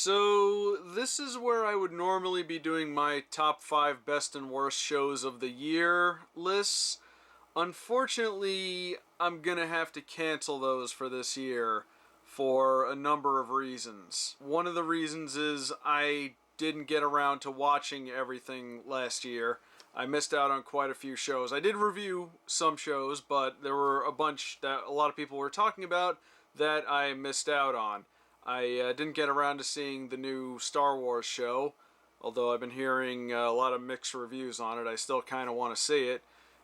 So this is where I would normally be doing my top 5 best and worst shows of the year lists. Unfortunately, I'm gonna have to cancel those for this year for a number of reasons. One of the reasons is I didn't get around to watching everything last year. I missed out on quite a few shows. I did review some shows, but there were a bunch that a lot of people were talking about that I missed out on. I didn't get around to seeing the new Star Wars show, although I've been hearing a lot of mixed reviews on it. I still kind of want to see it.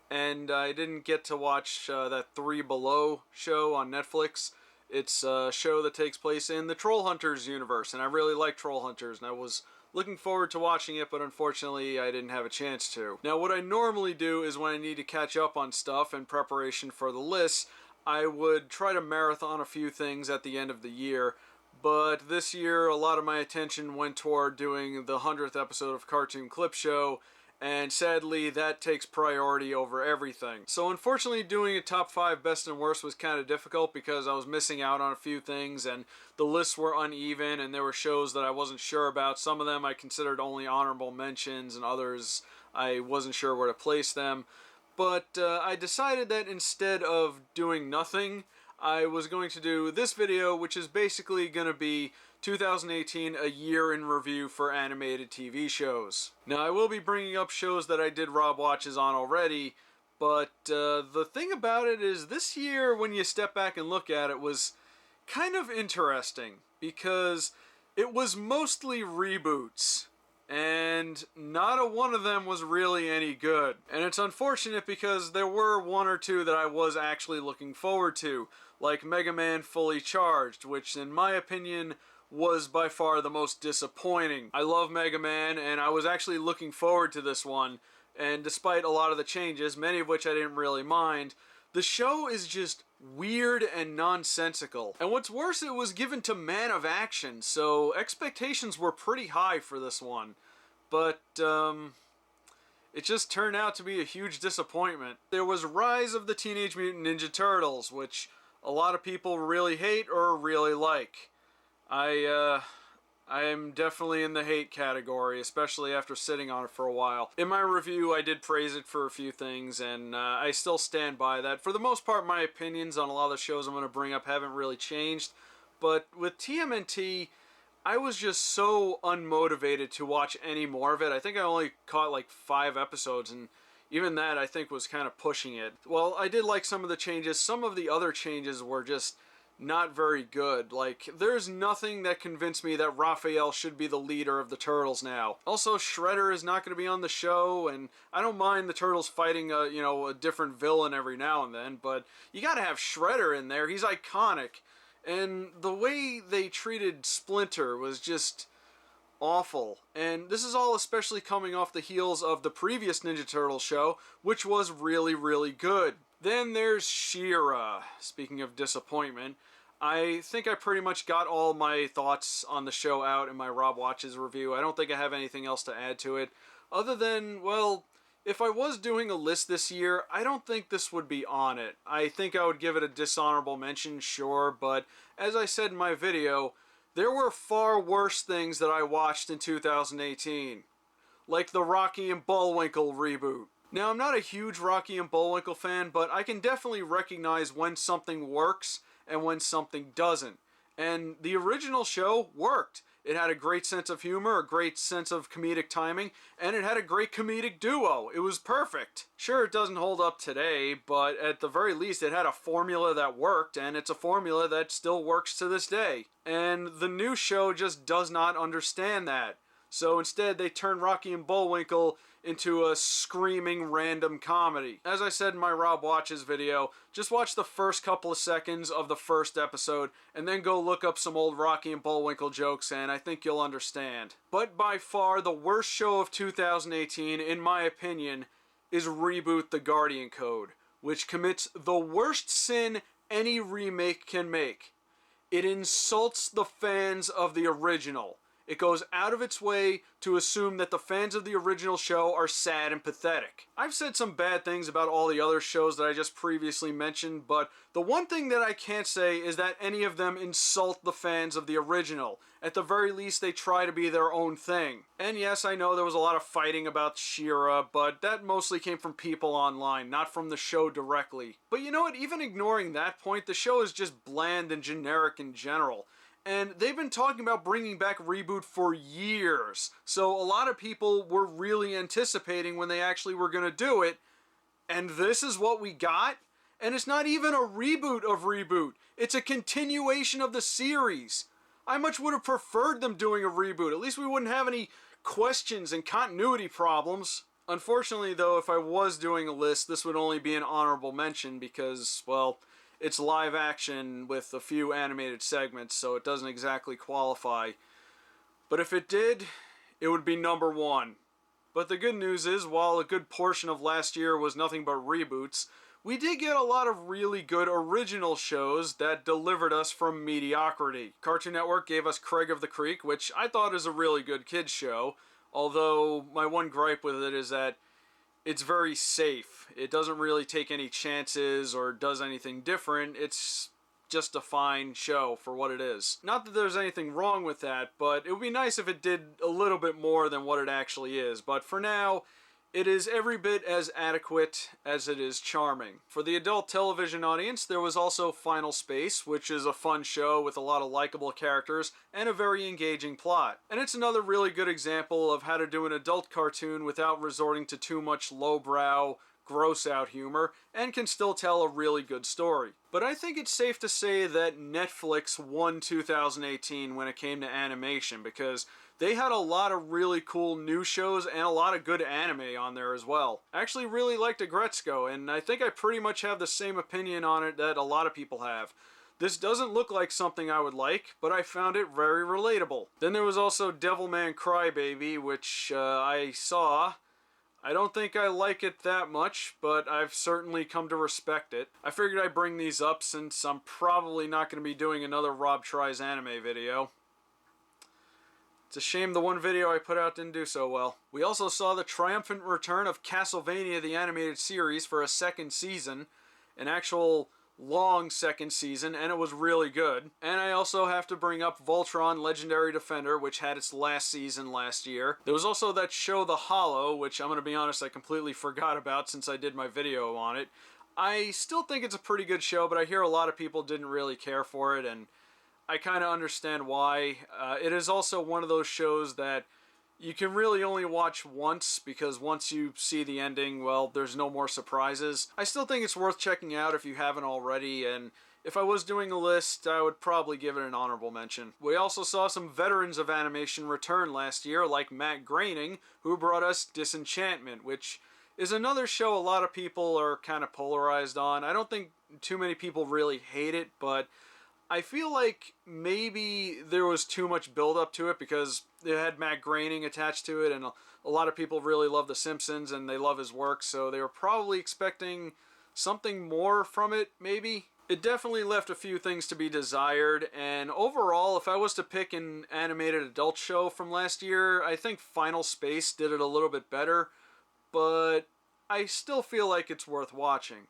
And I didn't get to watch that Three Below show on Netflix. It's a show that takes place in the Troll Hunters universe, and I really like Troll Hunters, and I was looking forward to watching it, but unfortunately I didn't have a chance to. Now, what I normally do is when I need to catch up on stuff in preparation for the list, I would try to marathon a few things at the end of the year. But this year, a lot of my attention went toward doing the 100th episode of Cartoon Clip Show, and sadly, that takes priority over everything. So unfortunately, doing a top 5 best and worst was kind of difficult because I was missing out on a few things, and the lists were uneven, and there were shows that I wasn't sure about. Some of them I considered only honorable mentions, and others I wasn't sure where to place them. But I decided that instead of doing nothing, I was going to do this video, which is basically going to be 2018, a year in review for animated TV shows. Now, I will be bringing up shows that I did Rob Watches on already, but the thing about it is this year, when you step back and look at it, was kind of interesting, because it was mostly reboots. And not a one of them was really any good. And it's unfortunate because there were one or two that I was actually looking forward to, like Mega Man Fully Charged, which in my opinion was by far the most disappointing. I love Mega Man, and I was actually looking forward to this one, and despite a lot of the changes, many of which I didn't really mind, the show is just weird and nonsensical. And what's worse, it was given to Man of Action, so expectations were pretty high for this one. But, it just turned out to be a huge disappointment. There was Rise of the Teenage Mutant Ninja Turtles, which a lot of people really hate or really like. I am definitely in the hate category, especially after sitting on it for a while. In my review, I did praise it for a few things, and I still stand by that. For the most part, my opinions on a lot of the shows I'm going to bring up haven't really changed. But with TMNT, I was just so unmotivated to watch any more of it. I think I only caught like 5 episodes, and even that I think was kind of pushing it. Well, I did like some of the changes. Some of the other changes were just not very good. Like, there's nothing that convinced me that Raphael should be the leader of the Turtles now. Also, Shredder is not going to be on the show, and I don't mind the Turtles fighting a different villain every now and then, but you gotta have Shredder in there. He's iconic. And the way they treated Splinter was just awful. And this is all especially coming off the heels of the previous Ninja Turtles show, which was really, really good. Then there's She-Ra. Speaking of disappointment, I think I pretty much got all my thoughts on the show out in my Rob Watches review. I don't think I have anything else to add to it, other than, well, if I was doing a list this year, I don't think this would be on it. I think I would give it a dishonorable mention, sure, but as I said in my video, there were far worse things that I watched in 2018, like the Rocky and Bullwinkle reboot. Now, I'm not a huge Rocky and Bullwinkle fan, but I can definitely recognize when something works and when something doesn't. And the original show worked. It had a great sense of humor, a great sense of comedic timing, and it had a great comedic duo. It was perfect. Sure, it doesn't hold up today, but at the very least it had a formula that worked, and it's a formula that still works to this day. And the new show just does not understand that. So instead, they turn Rocky and Bullwinkle into a screaming random comedy. As I said in my Rob Watches video, just watch the first couple of seconds of the first episode, and then go look up some old Rocky and Bullwinkle jokes, and I think you'll understand. But by far, the worst show of 2018, in my opinion, is Reboot the Guardian Code, which commits the worst sin any remake can make. It insults the fans of the original. It goes out of its way to assume that the fans of the original show are sad and pathetic. I've said some bad things about all the other shows that I just previously mentioned, but the one thing that I can't say is that any of them insult the fans of the original. at the very least they try to be their own thing. And yes, I know there was a lot of fighting about She-Ra, but that mostly came from people online, not from the show directly. But you know what, even ignoring that point, the show is just bland and generic in general. And they've been talking about bringing back Reboot for years, so a lot of people were really anticipating when they actually were going to do it, and this is what we got? And it's not even a reboot of Reboot. It's a continuation of the series. I much would have preferred them doing a reboot. At least we wouldn't have any questions and continuity problems. Unfortunately, though, if I was doing a list, this would only be an honorable mention because, well, it's live action with a few animated segments, so it doesn't exactly qualify. But if it did, it would be number one. But the good news is, while a good portion of last year was nothing but reboots, we did get a lot of really good original shows that delivered us from mediocrity. Cartoon Network gave us Craig of the Creek, which I thought is a really good kids show, although my one gripe with it is that it's very safe. It doesn't really take any chances or does anything different. It's just a fine show for what it is. Not that there's anything wrong with that, but it would be nice if it did a little bit more than what it actually is. But for now, it is every bit as adequate as it is charming. For the adult television audience, there was also Final Space, which is a fun show with a lot of likable characters and a very engaging plot. And it's another really good example of how to do an adult cartoon without resorting to too much lowbrow, gross-out humor, and can still tell a really good story. But I think it's safe to say that Netflix won 2018 when it came to animation, because they had a lot of really cool new shows and a lot of good anime on there as well. I actually really liked Agretzko, and I think I pretty much have the same opinion on it that a lot of people have. This doesn't look like something I would like, but I found it very relatable. Then there was also Devilman Crybaby, which I saw. I don't think I like it that much, but I've certainly come to respect it. I figured I'd bring these up since I'm probably not going to be doing another Rob Tries Anime video. It's a shame the one video I put out didn't do so well. We also saw the triumphant return of Castlevania the Animated Series for a second season, an actual long second season, and it was really good. And I also have to bring up Voltron Legendary Defender, which had its last season last year. There was also that show The Hollow, which I'm going to be honest, I completely forgot about since I did my video on it. I still think it's a pretty good show, but I hear a lot of people didn't really care for it, and I kind of understand why. It is also one of those shows that you can really only watch once, because once you see the ending, well, there's no more surprises. I still think it's worth checking out if you haven't already, and if I was doing a list, I would probably give it an honorable mention. We also saw some veterans of animation return last year, like Matt Groening, who brought us Disenchantment, which is another show a lot of people are kind of polarized on. I don't think too many people really hate it, but I feel like maybe there was too much build-up to it because it had Matt Groening attached to it, and a lot of people really love The Simpsons and they love his work, so they were probably expecting something more from it, maybe. It definitely left a few things to be desired, and overall, if I was to pick an animated adult show from last year, I think Final Space did it a little bit better, but I still feel like it's worth watching.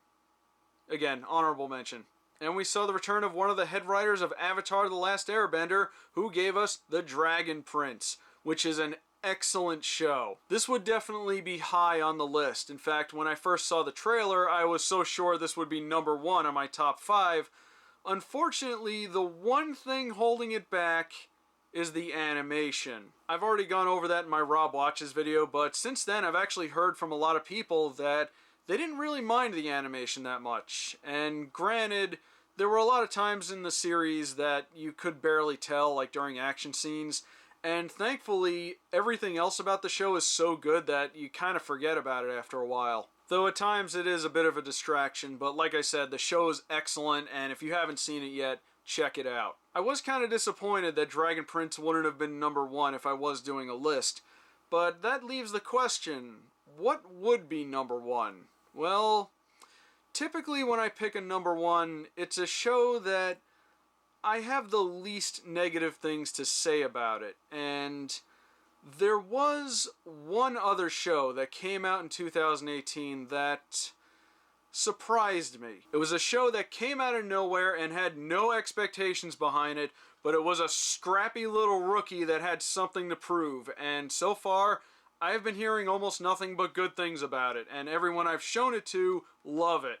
Again, honorable mention. And we saw the return of one of the head writers of Avatar: The Last Airbender, who gave us The Dragon Prince, which is an excellent show. This would definitely be high on the list. In fact, when I first saw the trailer, I was so sure this would be number one on my top 5. Unfortunately, the one thing holding it back is the animation. I've already gone over that in my Rob Watches video, but since then I've actually heard from a lot of people that they didn't really mind the animation that much. And granted, there were a lot of times in the series that you could barely tell, like during action scenes, and thankfully everything else about the show is so good that you kind of forget about it after a while. Though at times it is a bit of a distraction, but like I said, the show is excellent, and if you haven't seen it yet, check it out. I was kind of disappointed that Dragon Prince wouldn't have been number one if I was doing a list, but that leaves the question, what would be number one? Well, typically when I pick a number one, it's a show that I have the least negative things to say about it. And there was one other show that came out in 2018 that surprised me. It was a show that came out of nowhere and had no expectations behind it, but it was a scrappy little rookie that had something to prove, and so far I've been hearing almost nothing but good things about it, and everyone I've shown it to love it.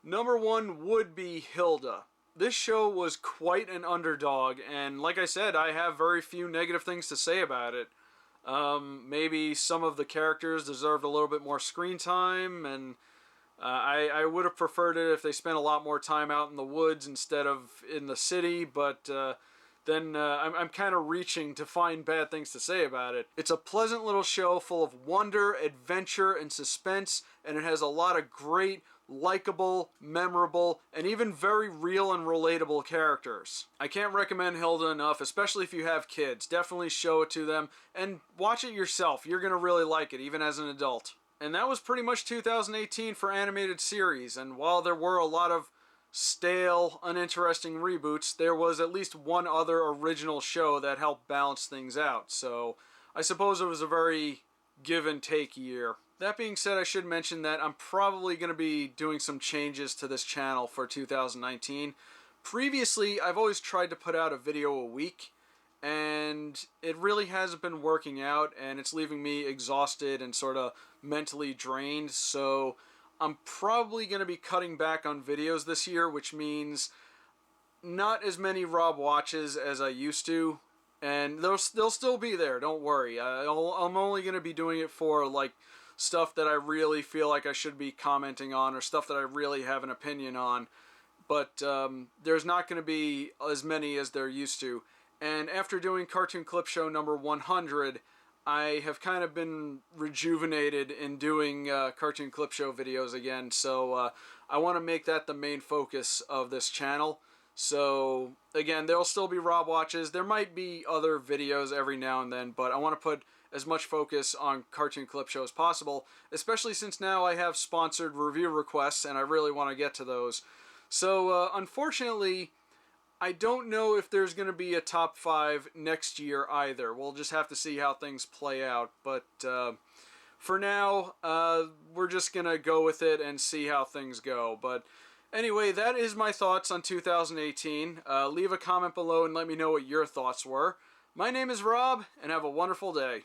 Number 1 would be Hilda. This show was quite an underdog, and like I said, I have very few negative things to say about it. Maybe some of the characters deserved a little bit more screen time, and I would have preferred it if they spent a lot more time out in the woods instead of in the city, but then I'm kind of reaching to find bad things to say about it. It's a pleasant little show full of wonder, adventure, and suspense, and it has a lot of great, likable, memorable, and even very real and relatable characters. I can't recommend Hilda enough, especially if you have kids. Definitely show it to them, and watch it yourself. You're going to really like it, even as an adult. And that was pretty much 2018 for animated series, and while there were a lot of stale, uninteresting reboots, there was at least one other original show that helped balance things out, so I suppose it was a very give and take year. That being said, I should mention that I'm probably going to be doing some changes to this channel for 2019. Previously, I've always tried to put out a video a week, and it really hasn't been working out, and it's leaving me exhausted and sort of mentally drained, so I'm probably going to be cutting back on videos this year, which means not as many Rob watches as I used to, and they'll still be there, don't worry. I'm only going to be doing it for like stuff that I really feel like I should be commenting on, or stuff that I really have an opinion on, but there's not going to be as many as there used to. And after doing Cartoon Clip Show number 100, I have kind of been rejuvenated in doing Cartoon Clip Show videos again, so I want to make that the main focus of this channel. So again, there'll still be Rob watches. There might be other videos every now and then, but I want to put as much focus on Cartoon Clip Show as possible, especially since now I have sponsored review requests and I really want to get to those. So unfortunately, I don't know if there's going to be a top 5 next year either. We'll just have to see how things play out. But for now, we're just going to go with it and see how things go. But anyway, that is my thoughts on 2018. Leave a comment below and let me know what your thoughts were. My name is Rob, and have a wonderful day.